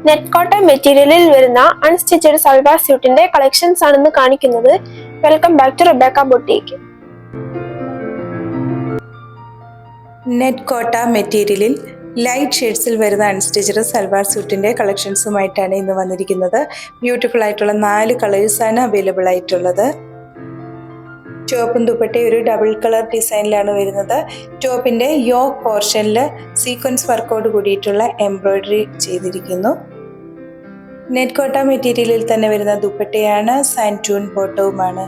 Net cotton മെറ്റീരിയലിൽ വരുന്ന unstitched salwar സ്യൂട്ടിന്റെ collections ആണെന്ന് കാണിക്കുന്നത്. Welcome back to Rebecca boutique. Net കോട്ട മെറ്റീരിയലിൽ ലൈറ്റ് ഷെയ്ഡ്സിൽ വരുന്ന അൺസ്റ്റിച്ചഡ് സൽവാർ സ്യൂട്ടിൻ്റെ കളക്ഷൻസുമായിട്ടാണ് ഇന്ന് വന്നിരിക്കുന്നത്. ബ്യൂട്ടിഫുൾ ആയിട്ടുള്ള 4 കളേഴ്സാണ് അവൈലബിൾ ആയിട്ടുള്ളത്. ടോപ്പും ദുപ്പട്ടയും ഒരു ഡബിൾ കളർ ഡിസൈനിലാണ് വരുന്നത്. ടോപ്പിൻ്റെ യോക്ക് പോർഷനിൽ സീക്വൻസ് വർക്കോട് കൂടിയിട്ടുള്ള എംബ്രോയ്ഡറി ചെയ്തിരിക്കുന്നു. നെറ്റ് കോട്ട മെറ്റീരിയലിൽ തന്നെ വരുന്ന ദുപ്പട്ടയാണ്, സാൻറ്റൂൺ ബോട്ടവുമാണ്.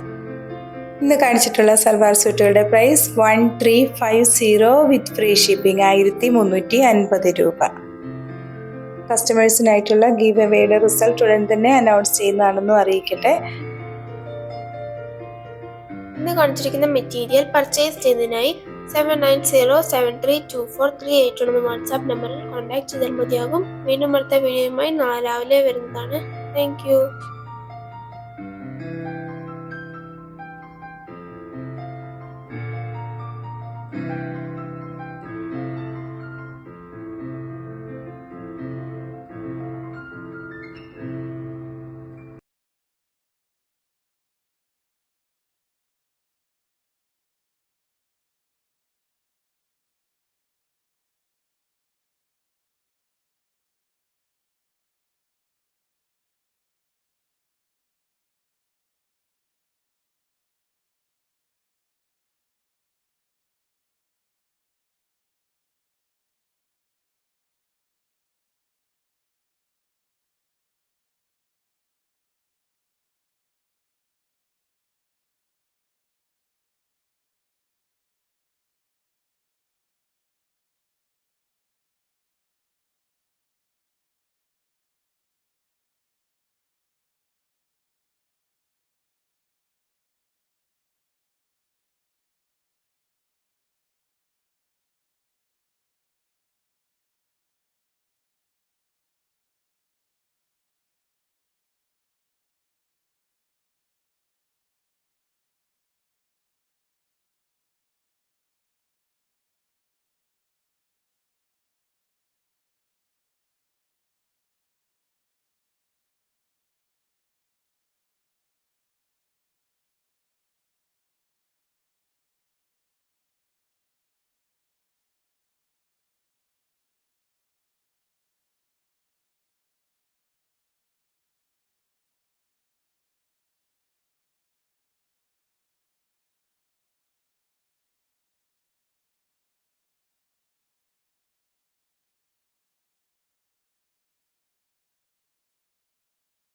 ഇന്ന് കാണിച്ചിട്ടുള്ള സൽവാർ സ്യൂട്ടുകളുടെ പ്രൈസ് 1350 വിത്ത് ഫ്രീ ഷിപ്പിംഗ് 1350 രൂപ. കസ്റ്റമേഴ്സിനായിട്ടുള്ള ഗീവ് അവയുടെ റിസൾട്ട് ഉടൻ തന്നെ അനൗൺസ് ചെയ്യുന്നതാണെന്നും അറിയിക്കട്ടെ. ഇന്ന് കാണിച്ചിരിക്കുന്ന മെറ്റീരിയൽ പർച്ചേസ് ചെയ്യുന്നതിനായി 7907324388 എന്ന വാട്സാപ്പ് നമ്പറിൽ കോൺടാക്ട് ചെയ്താൽ മതിയാകും. വീണ്ടും അടുത്ത വീഡിയോയുമായി നാളെ രാവിലെ വരുന്നതാണ്. Thank you.